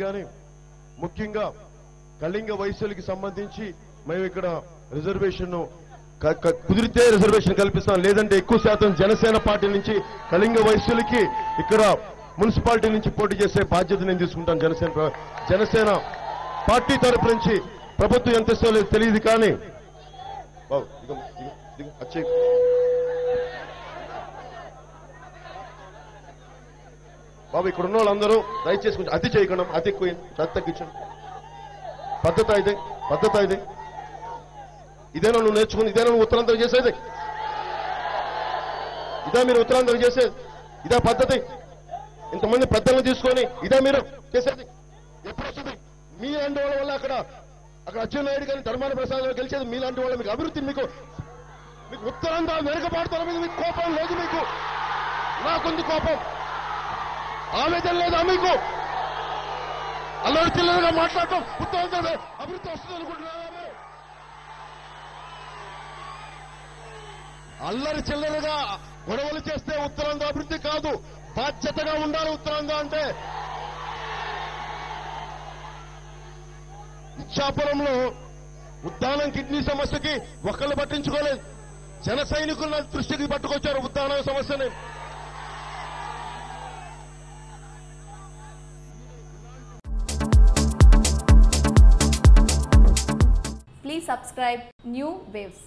కానీ ముఖ్యంగా కళింగ వైశ్యులకి సంబంధించి మేము ఇక్కడ రిజర్వేషన్ కుదిరితే రిజర్వేషన్ కల్పిస్తాం, లేదంటే ఎక్కువ శాతం జనసేన పార్టీ నుంచి కళింగ వైశ్యులకి ఇక్కడ మున్సిపాలిటీ నుంచి పోటీ చేసే బాధ్యత నేను తీసుకుంటాను. జనసేన పార్టీ తరపు నుంచి ప్రభుత్వం ఎంత ఇస్తారో తెలియదు కానీ బాబు ఇక్కడ ఉన్న వాళ్ళందరూ దయచేసి కొంచెం అతి చేయకుండా అతి ఎక్కువ తగ్గించండి. పద్ధత ఇది ఇదేనా నువ్వు నేర్చుకుని, ఇదేనా నువ్వు ఉత్తరాంధ్ర చేసేది, ఇదే మీరు ఉత్తరాంధ్ర చేసేది, ఇదే పద్ధతి. ఇంతమంది పెద్దలను తీసుకొని ఇదే మీరు చేసేది. ఎప్పుడు వస్తుంది? మీ లాంటి వాళ్ళ వల్ల అక్కడ అచ్చెన్నాయుడు కానీ ధర్మాన ప్రసాద్ గెలిచేది మీలాంటి వాళ్ళ. మీకు అభివృద్ధి, మీకు ఉత్తరాంధ్ర వెనుకబాటుతల మీద మీకు కోపం లేదు. మీకు నాకుంది కోపం, ఆవేదన లేదా మీకు? అల్లరి చిల్లరగా మాట్లాడటం ఉత్తరాంధ్ర అభివృద్ధి వస్తుంది అనుకుంటున్నారా? అల్లరి చిల్లరగా గొడవలు చేస్తే ఉత్తరాంధ్ర అభివృద్ధి కాదు, బాధ్యతగా ఉండాలి ఉత్తరాంధ్ర అంటే. ఇచ్చాపురంలో ఉద్దానం కిడ్నీ సమస్యకి ఒకళ్ళు పట్టించుకోలేదు, జన సైనికుల దృష్టికి పట్టుకొచ్చారు ఉద్దానం సమస్యని. Please subscribe New Waves.